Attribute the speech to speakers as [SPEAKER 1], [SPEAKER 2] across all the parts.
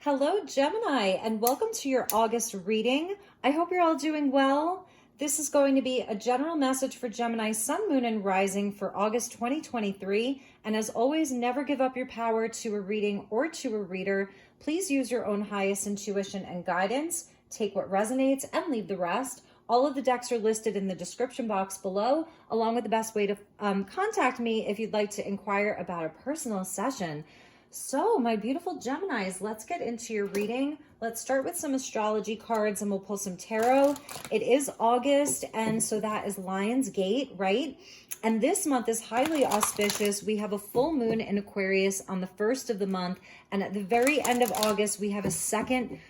[SPEAKER 1] Hello, Gemini, and welcome to your August reading. I hope you're all doing well. This is going to be a general message for Gemini, Sun, Moon, and Rising for August 2023. And as always, never give up your power to a reading or to a reader. Please use your own highest intuition and guidance. Take what resonates and leave the rest. All of the decks are listed in the description box below, along with the best way to contact me if you'd like to inquire about a personal session. So, my beautiful Geminis, let's get into your reading. Let's start with some astrology cards and we'll pull some tarot. It is August, and so that is Lion's Gate, right? And this month is highly auspicious. We have a full moon in Aquarius on the 1st of the month, and at the very end of August, we have a second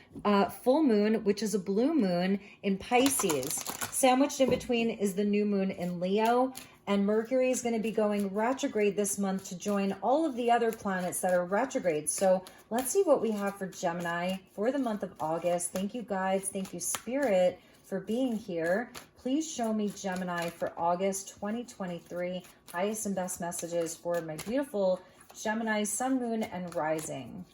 [SPEAKER 1] full moon, which is a blue moon in Pisces. Sandwiched in between is the new moon in Leo. And Mercury is going to be going retrograde this month to join all of the other planets that are retrograde. So let's see what we have for Gemini for the month of August. Thank you, guides. Thank you, Spirit, for being here. Please show me Gemini for August 2023. Highest and best messages for my beautiful Gemini, Sun, Moon, and Rising.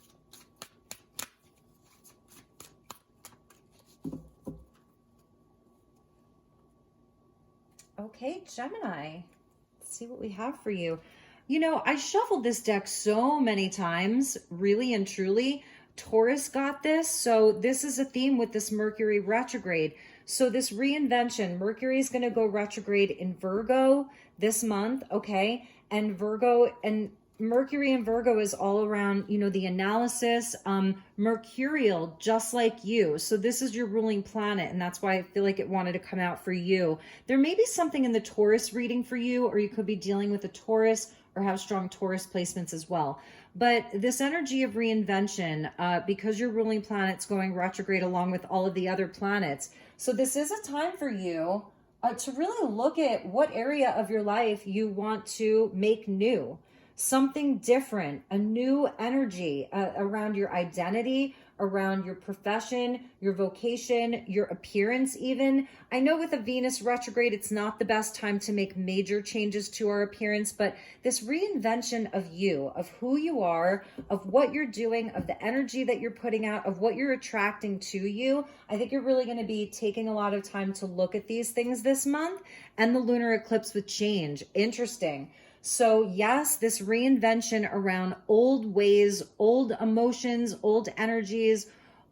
[SPEAKER 1] Okay, Gemini, let's see what we have for you. You know, I shuffled this deck so many times, really and truly. Taurus got this, so this is a theme with this Mercury retrograde. So this reinvention, Mercury is going to go retrograde in Virgo this month, okay? And Mercury and Virgo is all around, you know, the analysis, mercurial, just like you. So this is your ruling planet, and that's why I feel like it wanted to come out for you. There may be something in the Taurus reading for you, or you could be dealing with a Taurus or have strong Taurus placements as well. But this energy of reinvention, because your ruling planet's going retrograde along with all of the other planets. So this is a time for you to really look at what area of your life you want to make new. Something different, a new energy around your identity, around your profession, your vocation, your appearance even. I know with a Venus retrograde, it's not the best time to make major changes to our appearance, but this reinvention of you, of who you are, of what you're doing, of the energy that you're putting out, of what you're attracting to you, I think you're really going to be taking a lot of time to look at these things this month. And the lunar eclipse with change. Interesting. So yes, this reinvention around old ways, old emotions, old energies,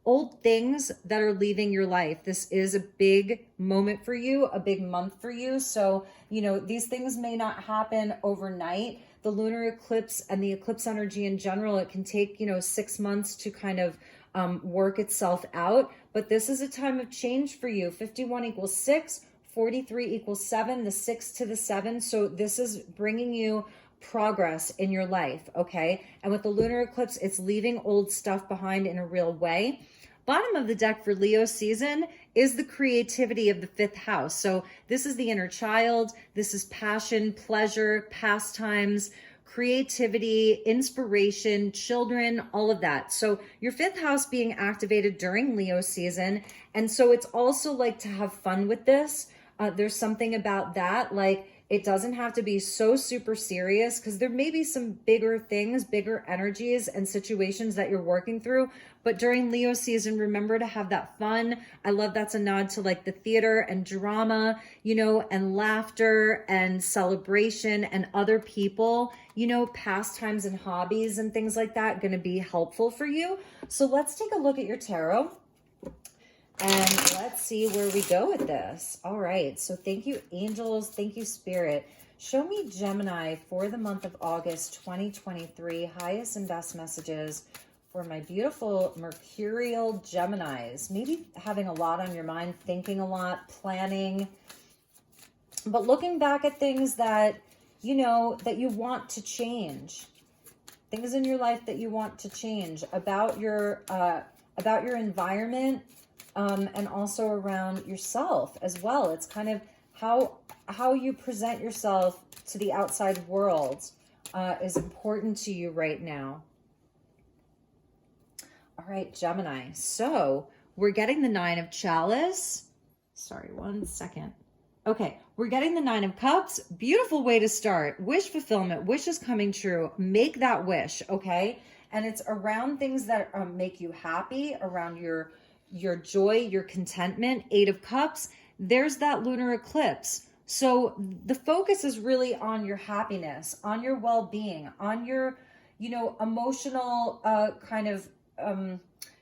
[SPEAKER 1] old things that are leaving your life. This is a big moment for you, a big month for you. So, you know, these things may not happen overnight. The lunar eclipse and the eclipse energy in general, it can take, 6 months to kind of work itself out. But this is a time of change for you. 51 equals 6. 43 equals 7, the 6 to the 7. So this is bringing you progress in your life, okay? And with the lunar eclipse, it's leaving old stuff behind in a real way. Bottom of the deck for Leo season is the creativity of the 5th house. So this is the inner child. This is passion, pleasure, pastimes, creativity, inspiration, children, all of that. So your 5th house being activated during Leo season. And so it's also like to have fun with this. There's something about that, like it doesn't have to be so super serious because there may be some bigger things, bigger energies and situations that you're working through. But during Leo season, remember to have that fun. I love that's a nod to like the theater and drama, and laughter and celebration and other people, pastimes and hobbies and things like that going to be helpful for you. So let's take a look at your tarot. And let's see where we go with this. All right. So thank you, angels. Thank you, Spirit. Show me Gemini for the month of August 2023. Highest and best messages for my beautiful mercurial Geminis. Maybe having a lot on your mind, thinking a lot, planning. But looking back at things that, that you want to change. Things in your life that you want to change about your environment. And also around yourself as well. It's kind of how you present yourself to the outside world is important to you right now. All right, Gemini. So we're getting the 9 of Chalice. Sorry, 1 second. Okay, we're getting the 9 of Cups. Beautiful way to start. Wish fulfillment. Wish is coming true. Make that wish, okay? and it's around things that make you happy, around your joy, your contentment. 8 of Cups, there's that lunar eclipse. So the focus is really on your happiness, on your well-being, on your, you know, emotional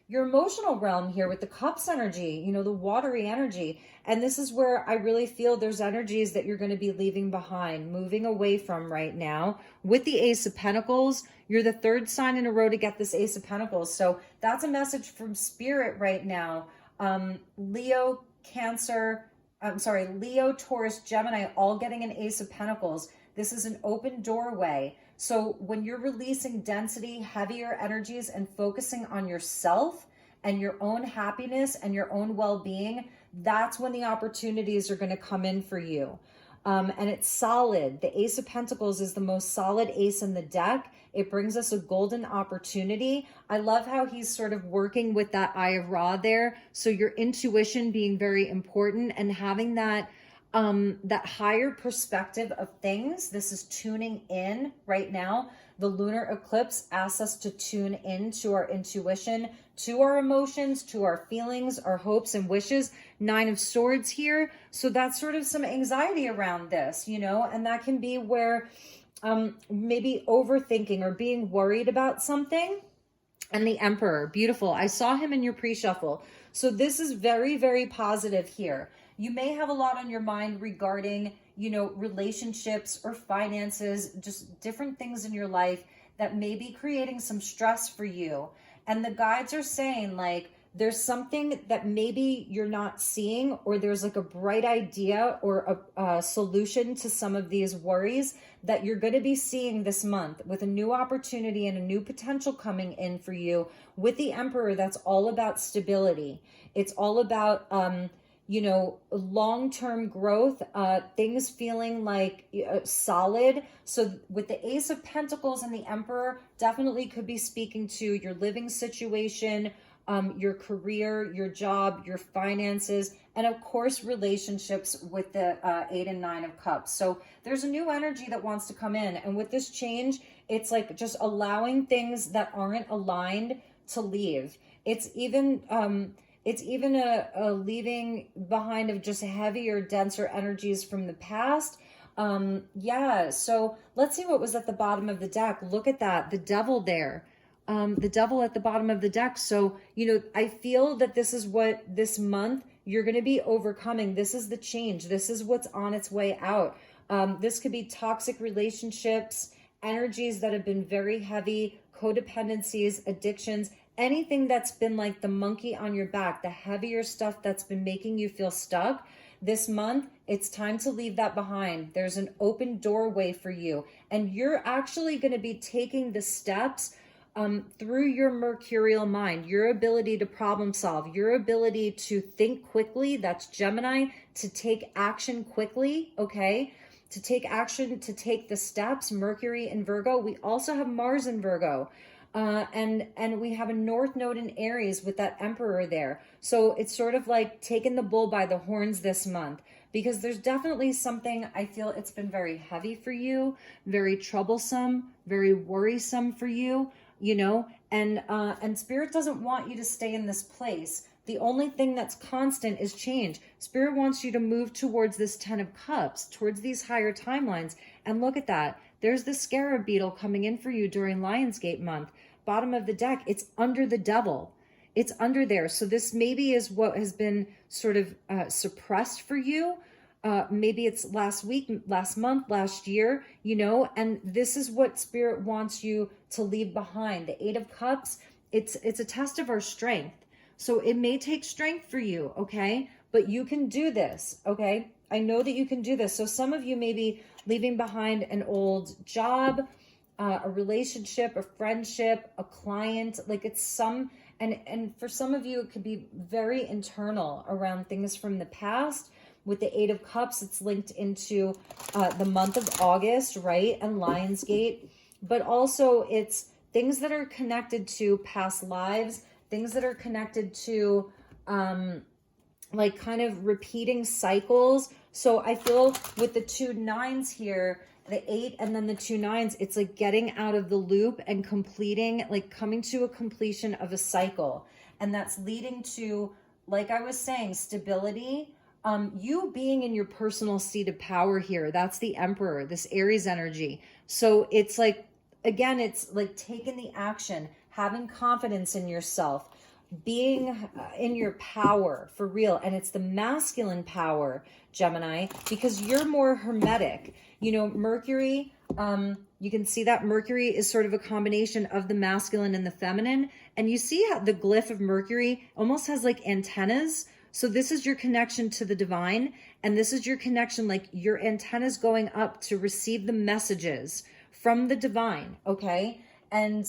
[SPEAKER 1] your emotional realm here with the Cups energy, you know, the watery energy. And this is where I really feel there's energies that you're going to be leaving behind, moving away from right now. With the Ace of Pentacles, you're the 3rd sign in a row to get this Ace of Pentacles. So that's a message from Spirit right now. Leo, Taurus, Gemini, all getting an Ace of Pentacles. This is an open doorway. So when you're releasing density, heavier energies, and focusing on yourself and your own happiness and your own well-being, that's when the opportunities are going to come in for you. And it's solid. The Ace of Pentacles is the most solid ace in the deck. It brings us a golden opportunity. I love how he's sort of working with that Eye of Ra there. So your intuition being very important and having that that higher perspective of things. This is tuning in right now. The lunar eclipse asks us to tune in to our intuition, to our emotions, to our feelings, our hopes and wishes. 9 of Swords here. So that's sort of some anxiety around this, you know, and that can be where maybe overthinking or being worried about something. And the Emperor, beautiful. I saw him in your pre-shuffle. So this is very, very positive here. You may have a lot on your mind regarding, you know, relationships or finances, just different things in your life that may be creating some stress for you. And the guides are saying, like, there's something that maybe you're not seeing, or there's like a bright idea or a solution to some of these worries that you're going to be seeing this month with a new opportunity and a new potential coming in for you. With the Emperor, that's all about stability. It's all about, you know, long-term growth, things feeling like solid. So with the Ace of Pentacles and the Emperor, definitely could be speaking to your living situation, your career, your job, your finances, and of course, relationships with the 8 and 9 of Cups. So there's a new energy that wants to come in. And with this change, it's like just allowing things that aren't aligned to leave. It's even a leaving behind of just heavier, denser energies from the past. Yeah, so let's see what was at the bottom of the deck. Look at that, the Devil there. The Devil at the bottom of the deck. So, you know, I feel that this is what this month you're going to be overcoming. This is the change. This is what's on its way out. This could be toxic relationships, energies that have been very heavy, codependencies, addictions, anything that's been like the monkey on your back, the heavier stuff that's been making you feel stuck. This month, it's time to leave that behind. There's an open doorway for you, and you're actually going to be taking the steps through your mercurial mind, your ability to problem solve, your ability to think quickly. That's Gemini, to take action quickly, okay? To take action, to take the steps. Mercury in Virgo. We also have Mars in Virgo. And we have a North Node in Aries with that Emperor there. So it's sort of like taking the bull by the horns this month, because there's definitely something, I feel it's been very heavy for you, very troublesome, very worrisome for you, you know, and Spirit doesn't want you to stay in this place. The only thing that's constant is change. Spirit wants you to move towards this 10 of Cups, towards these higher timelines. And look at that. There's the Scarab beetle coming in for you during Lionsgate month. Bottom of the deck, it's under the Devil. It's under there. So this maybe is what has been sort of suppressed for you. Maybe it's last week, last month, last year, you know, and this is what Spirit wants you to leave behind. The 8 of Cups, it's a test of our strength. So it may take strength for you, okay? But you can do this, okay? I know that you can do this. So some of you may be leaving behind an old job, a relationship, a friendship, a client, like it's some, and for some of you, it could be very internal around things from the past. With the 8 of Cups, it's linked into the month of August, right? And Lionsgate, but also it's things that are connected to past lives, things that are connected to like kind of repeating cycles. So I feel with the 2 9s here, the 8 and then the 2 nines, it's like getting out of the loop and completing, like coming to a completion of a cycle. And that's leading to, like I was saying, stability. You being in your personal seat of power here, that's the Emperor, this Aries energy. So it's like, again, it's like taking the action, having confidence in yourself, being in your power for real. And it's the masculine power, Gemini, because you're more hermetic. You know, Mercury, you can see that Mercury is sort of a combination of the masculine and the feminine. And you see how the glyph of Mercury almost has like antennas. So this is your connection to the divine. And this is your connection, like your antennas going up to receive the messages from the divine. Okay. And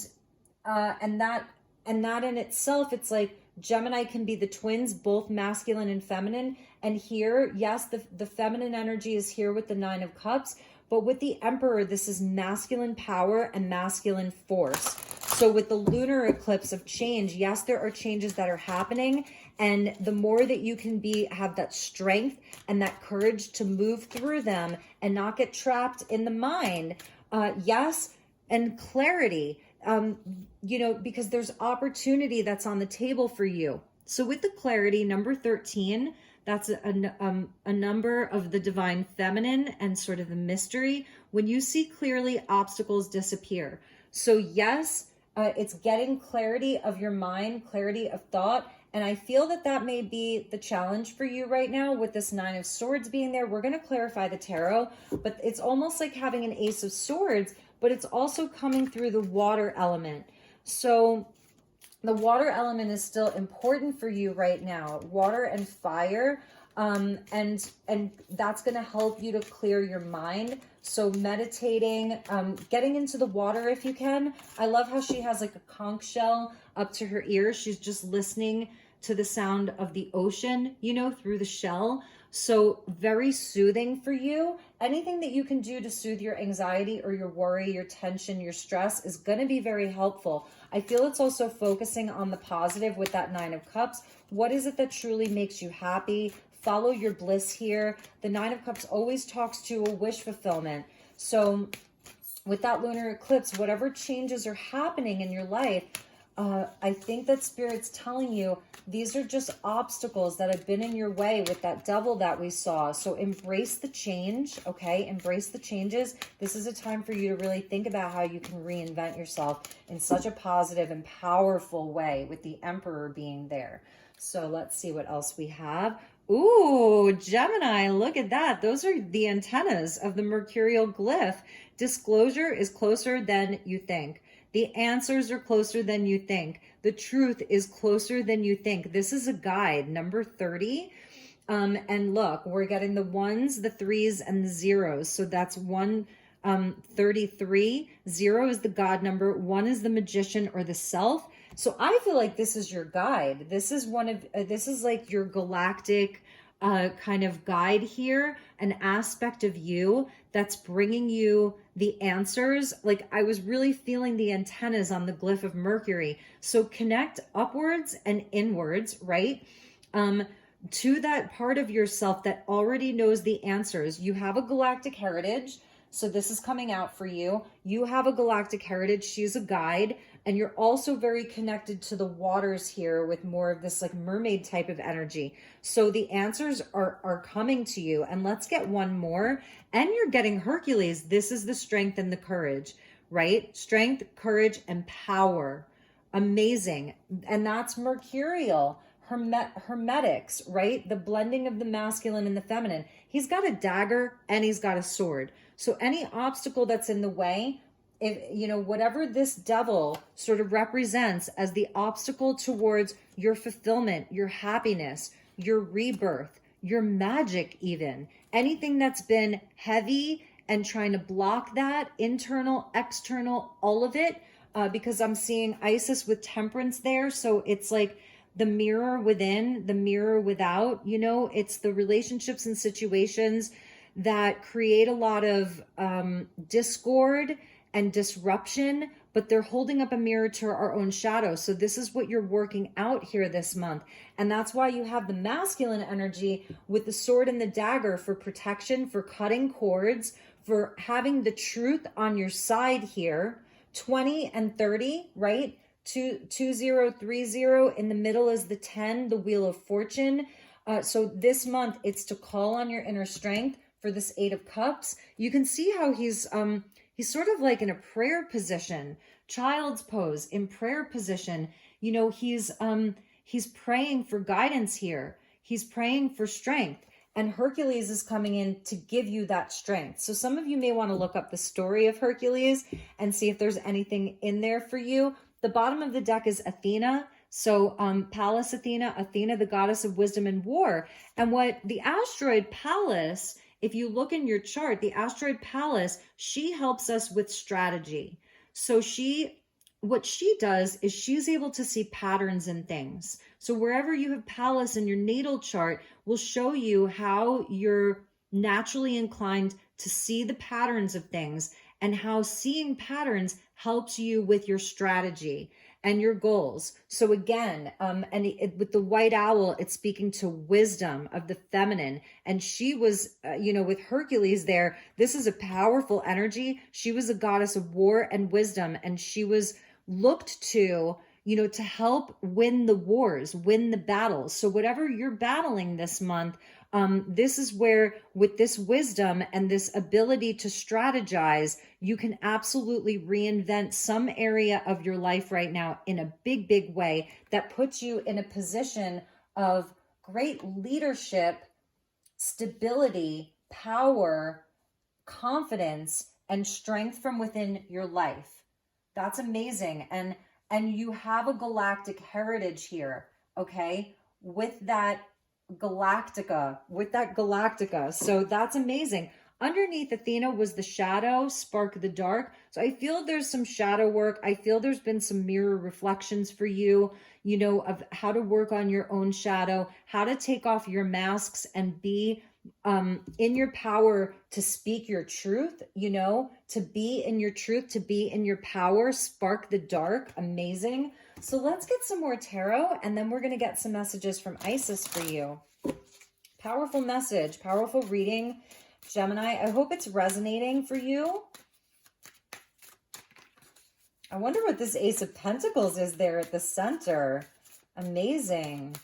[SPEAKER 1] that in itself, it's like Gemini can be the twins, both masculine and feminine. And here, yes, the feminine energy is here with the 9 of Cups, but with the Emperor, this is masculine power and masculine force. So with the lunar eclipse of change, yes, there are changes that are happening. And the more that you can have that strength and that courage to move through them and not get trapped in the mind, yes, and clarity, you know, because there's opportunity that's on the table for you. So with the clarity, number 13, that's a number of the divine feminine and sort of the mystery. When you see clearly, obstacles disappear. So yes, it's getting clarity of your mind, clarity of thought. And I feel that that may be the challenge for you right now with this 9 of Swords being there. We're going to clarify the tarot, but it's almost like having an Ace of Swords, but it's also coming through the water element. So the water element is still important for you right now, water and fire. And that's going to help you to clear your mind. So meditating, getting into the water if you can. I love how she has like a conch shell up to her ears. She's just listening to the sound of the ocean, you know, through the shell. So very soothing for you. Anything that you can do to soothe your anxiety or your worry, your tension, your stress is going to be very helpful. I feel it's also focusing on the positive with that 9 of Cups. What is it that truly makes you happy? Follow your bliss here. The 9 of Cups always talks to a wish fulfillment. So with that lunar eclipse, whatever changes are happening in your life, I think that Spirit's telling you these are just obstacles that have been in your way with that devil that we saw. So embrace the change, okay? Embrace the changes. This is a time for you to really think about how you can reinvent yourself in such a positive and powerful way with the Emperor being there. So let's see what else we have. Ooh, Gemini, look at that. Those are the antennas of the mercurial glyph. Disclosure is closer than you think. The answers are closer than you think. The truth is closer than you think. This is a guide, number 30. And look, we're getting the 1s, the 3s, and the 0s. So that's 33. 0 is the God number. 1 is the magician or the self. So I feel like this is your guide. This is this is like your galactic kind of guide here, an aspect of you that's bringing you the answers. Like I was really feeling the antennas on the glyph of Mercury. So connect upwards and inwards, right? To that part of yourself that already knows the answers. You have a galactic heritage. So this is coming out for you. You have a galactic heritage. She's a guide. And you're also very connected to the waters here with more of this like mermaid type of energy. So the answers are coming to you. And let's get one more. And you're getting Hercules. This is the strength and the courage, right? Strength, courage, and power. Amazing. And that's mercurial. Hermetics, right? The blending of the masculine and the feminine. He's got a dagger and he's got a sword. So any obstacle that's in the way, if you know, whatever this devil sort of represents as the obstacle towards your fulfillment, your happiness, your rebirth, your magic, even anything that's been heavy and trying to block that, internal, external, all of it, because I'm seeing Isis with temperance there. So it's like the mirror within, the mirror without, you know, it's the relationships and situations that create a lot of discord and disruption, but they're holding up a mirror to our own shadow. So this is what you're working out here this month. And that's why you have the masculine energy with the sword and the dagger for protection, for cutting cords, for having the truth on your side here. 20 and 30, right? 2030 in the middle is the 10, the Wheel of Fortune. So this month it's to call on your inner strength for this 8 of Cups. You can see how he's sort of like in a prayer position, child's pose, in prayer position. You know, he's praying for guidance here. He's praying for strength. And Hercules is coming in to give you that strength. So some of you may want to look up the story of Hercules and see if there's anything in there for you. The bottom of the deck is Athena. So Pallas Athena, Athena, the goddess of wisdom and war. And what the asteroid Pallas, if you look in your chart, the asteroid Pallas, she helps us with strategy. So what she does is she's able to see patterns in things. So wherever you have Pallas in your natal chart will show you how you're naturally inclined to see the patterns of things, and how seeing patterns helps you with your strategy and your goals. So again, with the white owl, it's speaking to wisdom of the feminine. And she was, with Hercules there, this is a powerful energy. She was a goddess of war and wisdom, and she was looked to, to help win the wars, win the battles. So whatever you're battling this month, this is where, with this wisdom and this ability to strategize, you can absolutely reinvent some area of your life right now in a big, big way that puts you in a position of great leadership, stability, power, confidence, and strength from within your life. That's amazing. And you have a galactic heritage here, okay? With that Galactica. So that's amazing. Underneath Athena was the shadow, spark the dark. So I feel there's some shadow work. I feel there's been some mirror reflections for you, of how to work on your own shadow, how to take off your masks and be in your power to speak your truth, to be in your truth, to be in your power, spark the dark. Amazing. So let's get some more tarot, and then we're going to get some messages from Isis for you. Powerful message, powerful reading, Gemini. I hope it's resonating for you. I wonder what this Ace of Pentacles is there at the center. Amazing.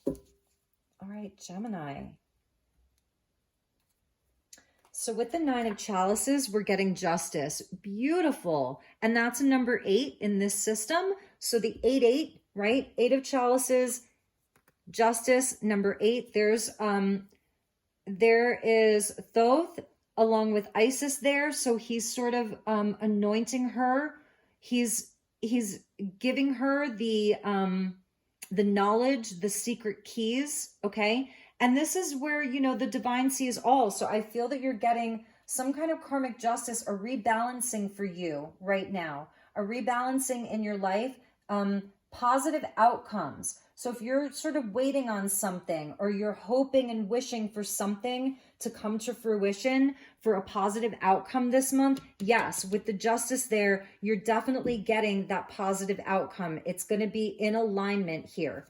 [SPEAKER 1] All right, Gemini. So with the 9 of Chalices, we're getting justice. Beautiful. And that's a number 8 in this system. So the 8-8, right? 8 of Chalices, justice, number 8. There is Thoth along with Isis there. So he's sort of anointing her. He's giving her the knowledge, the secret keys, okay? And this is where, the divine sees all. So I feel that you're getting some kind of karmic justice, a rebalancing for you right now, a rebalancing in your life, positive outcomes. So if you're sort of waiting on something, or you're hoping and wishing for something to come to fruition, for a positive outcome this month, yes, with the justice there, you're definitely getting that positive outcome. It's going to be in alignment here.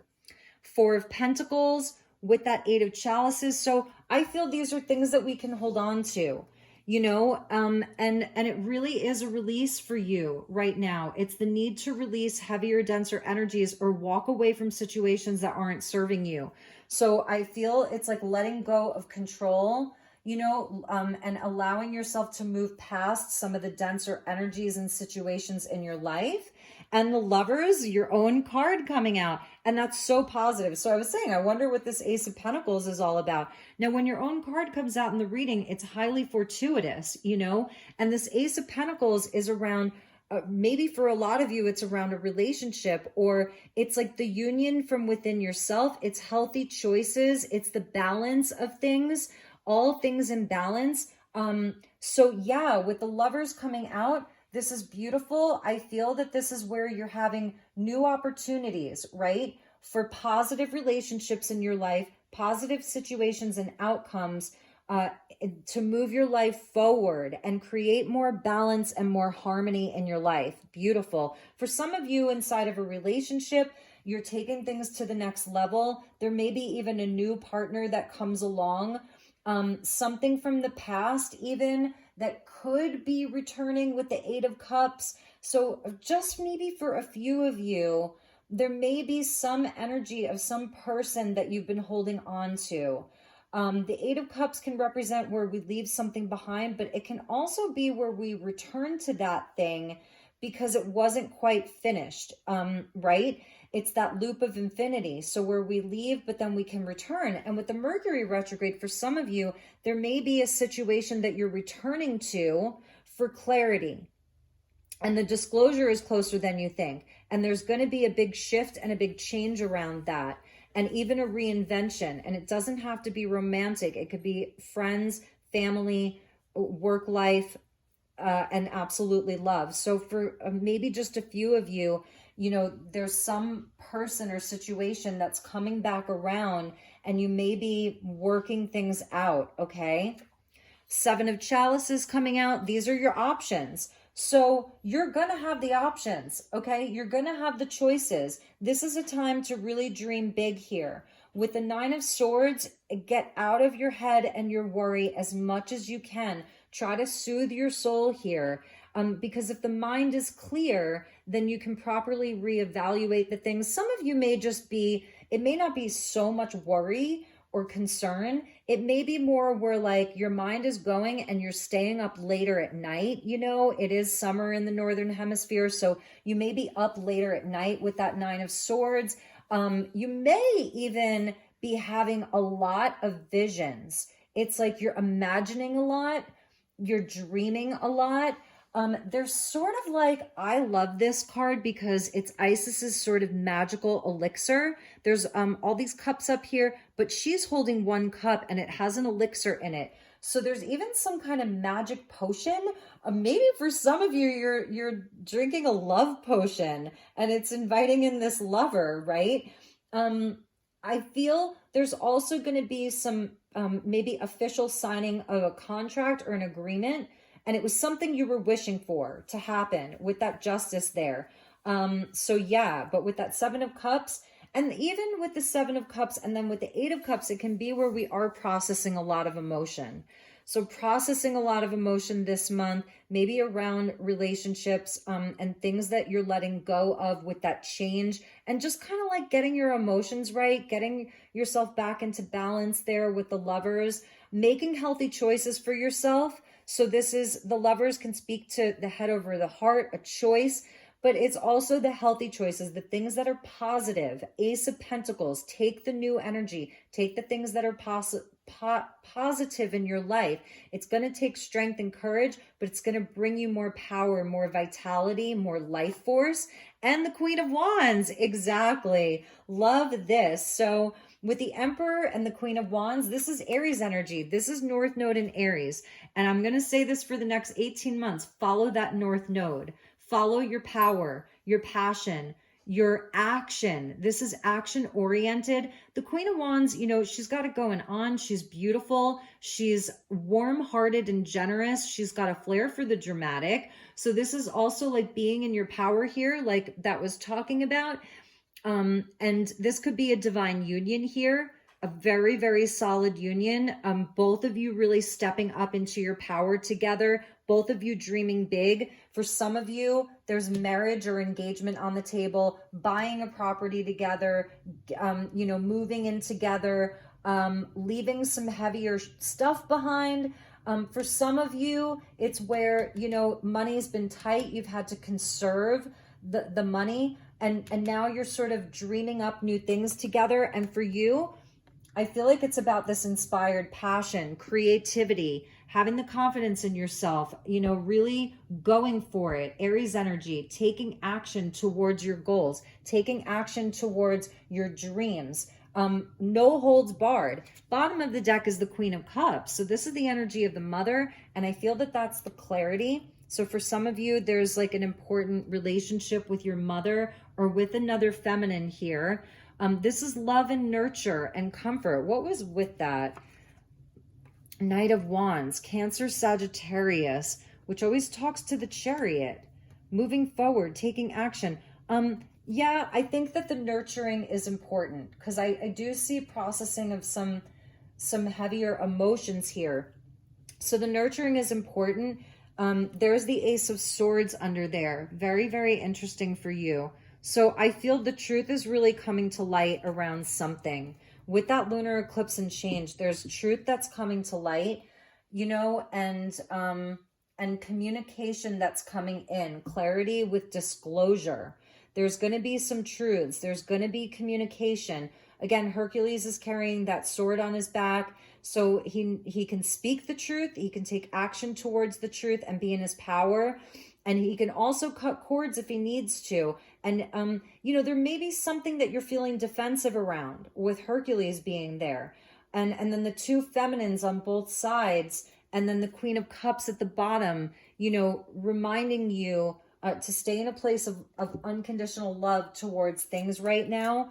[SPEAKER 1] 4 of Pentacles with that 8 of Chalices. So I feel these are things that we can hold on to, and it really is a release for you right now. It's the need to release heavier, denser energies, or walk away from situations that aren't serving you. So I feel it's like letting go of control, and allowing yourself to move past some of the denser energies and situations in your life. And the Lovers, your own card coming out. And that's so positive. So I was saying, I wonder what this Ace of Pentacles is all about. Now, when your own card comes out in the reading, it's highly fortuitous, and this Ace of Pentacles is around, maybe for a lot of you, it's around a relationship, or it's like the union from within yourself. It's healthy choices. It's the balance of things, all things in balance. So yeah, with the Lovers coming out, this is beautiful. I feel that this is where you're having new opportunities, right? For positive relationships in your life, positive situations and outcomes, to move your life forward and create more balance and more harmony in your life. Beautiful. For some of you inside of a relationship, You're taking things to the next level. There may be even a new partner that comes along. Something from the past even that could be returning with the Eight of Cups. So just maybe for a few of you, there may be some energy of some person that you've been holding on to. The Eight of Cups can represent where we leave something behind, but it can also be where we return to that thing because it wasn't quite finished, right? It's that loop of infinity. So where we leave, but then we can return. And with the Mercury retrograde, for some of you, there may be a situation that you're returning to for clarity. And the disclosure is closer than you think. And there's going to be a big shift and a big change around that. And even a reinvention. And it doesn't have to be romantic. It could be friends, family, work life, and absolutely love. So for maybe just a few of you, you know, there's some person or situation that's coming back around and you may be working things out, okay? Seven of Chalices coming out. These are your options. So you're going to have the options, okay? You're going to have the choices. This is a time to really dream big here. With the Nine of Swords, get out of your head and your worry as much as you can. Try to soothe your soul here. Because if the mind is clear, then you can properly reevaluate the things. Some of you may just be, it may not be so much worry or concern. It may be more where like your mind is going and you're staying up later at night. You know, it is summer in the Northern Hemisphere, so you may be up later at night with that Nine of Swords. You may even be having a lot of visions. It's like you're imagining a lot, you're dreaming a lot. There's sort of like, I love this card because it's Isis's sort of magical elixir. There's all these cups up here, but she's holding one cup and it has an elixir in it. So there's even some kind of magic potion. Maybe for some of you, you're drinking a love potion and it's inviting in this lover, right? I feel there's also going to be some maybe official signing of a contract or an agreement. And it was something you were wishing for to happen with that justice there. So yeah, but with that Seven of Cups, and even with the Seven of Cups and then with the Eight of Cups, it can be where we are processing a lot of emotion. So processing a lot of emotion this month, maybe around relationships and things that you're letting go of with that change, and just kind of like getting your emotions right, getting yourself back into balance there with the Lovers, making healthy choices for yourself. So this is, the Lovers can speak to the head over the heart, a choice, but it's also the healthy choices, the things that are positive. Ace of Pentacles, take the new energy, take the things that are positive in your life. It's going to take strength and courage, but it's going to bring you more power, more vitality, more life force. And the Queen of Wands, exactly. Love this. So with the Emperor and the Queen of Wands, this is Aries energy. This is North Node in Aries. And I'm going to say this for the next 18 months. Follow that North Node. Follow your power, your passion, your action. This is action oriented. The Queen of Wands, you know, she's got it going on. She's beautiful. She's warm-hearted and generous. She's got a flair for the dramatic. So this is also like being in your power here, like that was talking about. And this could be a divine union here, a very, very solid union. Both of you really stepping up into your power together, both of you dreaming big. For some of you, there's marriage or engagement on the table, buying a property together, you know, moving in together, leaving some heavier stuff behind. For some of you, it's where, you know, money's been tight. You've had to conserve the money. And now you're sort of dreaming up new things together. And for you, I feel like it's about this inspired passion, creativity, having the confidence in yourself, you know, really going for it. Aries energy, taking action towards your goals, taking action towards your dreams. No holds barred. Bottom of the deck is the Queen of Cups. So this is the energy of the mother. And I feel that that's the clarity. So for some of you, there's like an important relationship with your mother or with another feminine here. This is love and nurture and comfort. What was with that? Knight of Wands, Cancer, Sagittarius, which always talks to the Chariot. Moving forward, taking action. Yeah, I think that the nurturing is important because I do see processing of some heavier emotions here. So the nurturing is important. There's the Ace of Swords under there. Very, very interesting for you. So I feel the truth is really coming to light around something. With that lunar eclipse and change, there's truth that's coming to light, you know, and communication that's coming in, clarity with disclosure. There's going to be some truths. There's going to be communication. Again, Hercules is carrying that sword on his back. So he can speak the truth. He can take action towards the truth and be in his power. And he can also cut cords if he needs to. And, you know, there may be something that you're feeling defensive around with Hercules being there. And then the two feminines on both sides. And then the Queen of Cups at the bottom, you know, reminding you to stay in a place of unconditional love towards things right now.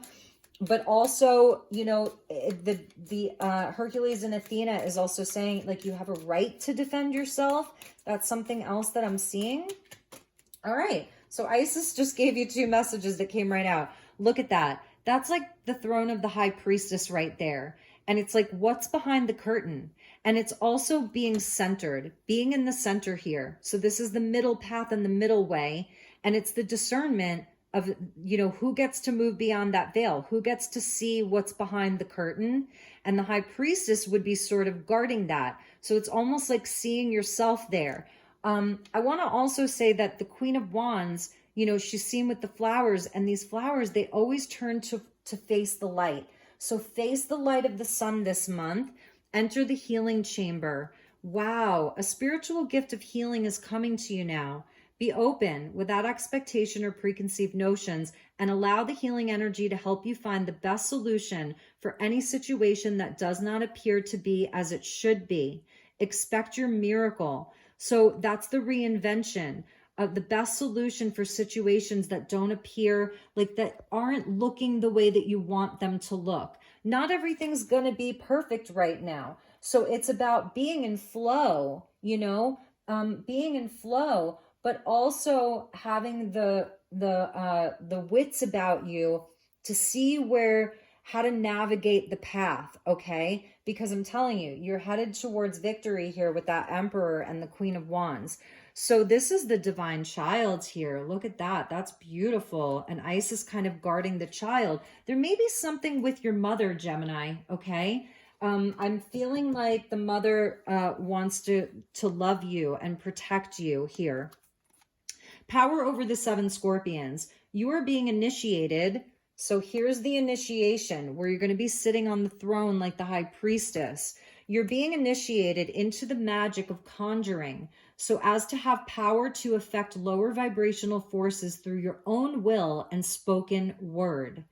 [SPEAKER 1] But also, you know, the Hercules and Athena is also saying, like, you have a right to defend yourself. That's something else that I'm seeing. All right. So Isis just gave you two messages that came right out. Look at that. That's like the throne of the high priestess right there. And it's like, what's behind the curtain? And it's also being centered, being in the center here. So this is the middle path and the middle way. And it's the discernment of, you know, who gets to move beyond that veil, who gets to see what's behind the curtain. And the high priestess would be sort of guarding that. So it's almost like seeing yourself there. I want to also say that the Queen of Wands, you know, she's seen with the flowers, and these flowers, they always turn to face the light. So face the light of the sun this month. Enter the healing chamber. Wow, a spiritual gift of healing is coming to you now. Be open without expectation or preconceived notions, and allow the healing energy to help you find the best solution for any situation that does not appear to be as it should be. Expect your miracle. So that's the reinvention of the best solution for situations that don't appear, like, that aren't looking the way that you want them to look. Not everything's going to be perfect right now. So it's about being in flow, you know, being in flow, but also having the wits about you to see how to navigate the path, okay? Because I'm telling you, you're headed towards victory here with that Emperor and the Queen of Wands. So this is the divine child here. Look at that. That's beautiful. And Isis kind of guarding the child. There may be something with your mother, Gemini, okay? I'm feeling like the mother wants to love you and protect you here. Power over the 7 scorpions. You are being initiated. So here's the initiation where you're going to be sitting on the throne like the high priestess. You're being initiated into the magic of conjuring, so as to have power to affect lower vibrational forces through your own will and spoken word.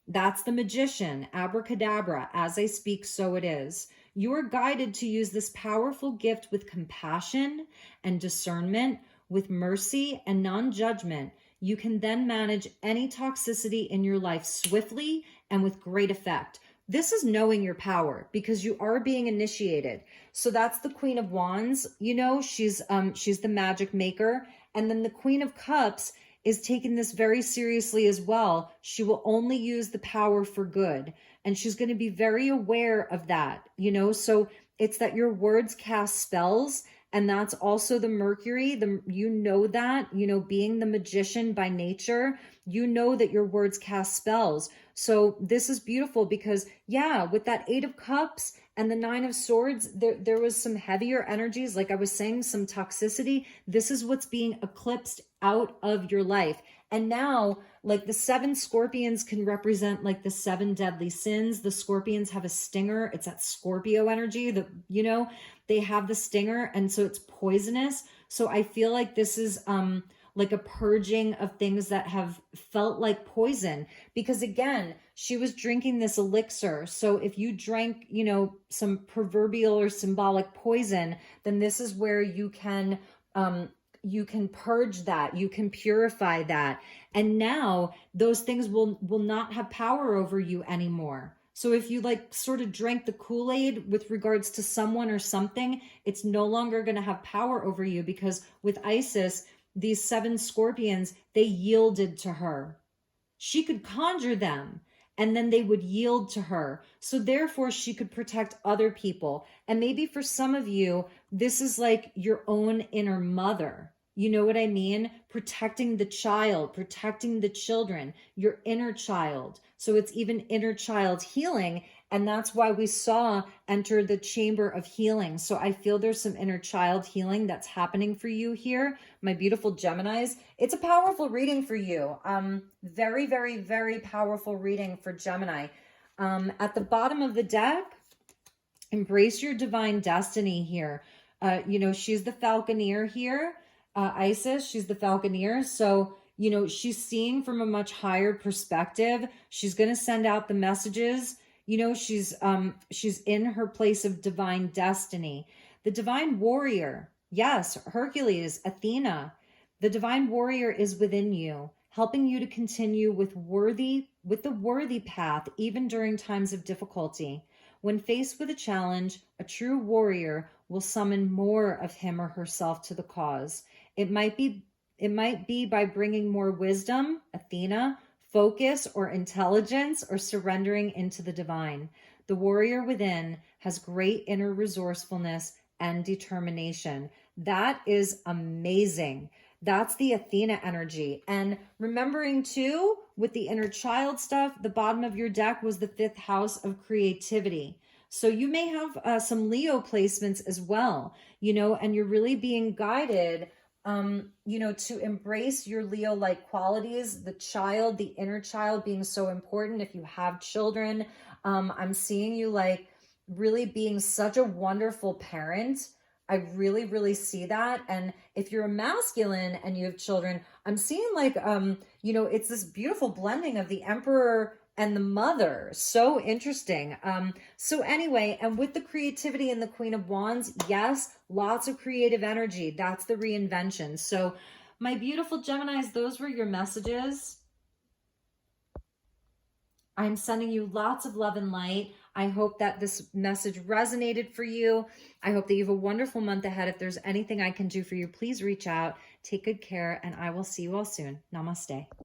[SPEAKER 1] That's the magician, abracadabra, as I speak, so it is. You are guided to use this powerful gift with compassion and discernment, with mercy and non-judgment. You can then manage any toxicity in your life swiftly and with great effect. This is knowing your power because you are being initiated. So that's the Queen of Wands. You know, she's the magic maker. And then the Queen of Cups is taking this very seriously as well. She will only use the power for good. And she's going to be very aware of that, you know. So it's that your words cast spells. And that's also the Mercury, you know that, you know, being the magician by nature, you know that your words cast spells. So this is beautiful because, yeah, with that 8 of Cups and the 9 of Swords, there was some heavier energies, like I was saying, some toxicity. This is what's being eclipsed out of your life. And now, like, the 7 scorpions can represent like the 7 deadly sins. The scorpions have a stinger. It's that Scorpio energy that, you know, they have the stinger. And so it's poisonous. So I feel like this is like a purging of things that have felt like poison. Because again, she was drinking this elixir. So if you drank, you know, some proverbial or symbolic poison, then this is where you can purge that, you can purify that. And now those things will not have power over you anymore. So if you like sort of drank the Kool-Aid with regards to someone or something, it's no longer going to have power over you, because with Isis, these 7 scorpions, they yielded to her. She could conjure them and then they would yield to her. So therefore she could protect other people. And maybe for some of you, this is like your own inner mother. You know what I mean? Protecting the child, protecting the children, your inner child. So it's even inner child healing. And that's why we saw enter the chamber of healing. So I feel there's some inner child healing that's happening for you here, my beautiful Geminis. It's a powerful reading for you. Very, very, very powerful reading for Gemini. At the bottom of the deck, embrace your divine destiny here. She's the Falconeer here. Isis, she's the Falconeer. So, she's seeing from a much higher perspective. She's going to send out the messages. She's in her place of divine destiny. The divine warrior, yes, Hercules, Athena. The divine warrior is within you, helping you to continue with the worthy path, even during times of difficulty. When faced with a challenge, a true warrior will summon more of him or herself to the cause. It might be by bringing more wisdom, Athena, focus or intelligence, or surrendering into the divine. The warrior within has great inner resourcefulness and determination. That is amazing. That's the Athena energy. And remembering too, with the inner child stuff, the bottom of your deck was the 5th house of creativity. So you may have some Leo placements as well, and you're really being guided to embrace your Leo-like qualities, the inner child being so important. If you have children, I'm seeing you like really being such a wonderful parent. I really, really see that. And if you're a masculine and you have children, I'm seeing like, it's this beautiful blending of the Emperor and the Mother. So interesting. So anyway, and with the creativity and the Queen of Wands, yes, lots of creative energy. That's the reinvention. So my beautiful Geminis, those were your messages. I'm sending you lots of love and light. I hope that this message resonated for you. I hope that you have a wonderful month ahead. If there's anything I can do for you, please reach out. Take good care, and I will see you all soon. Namaste.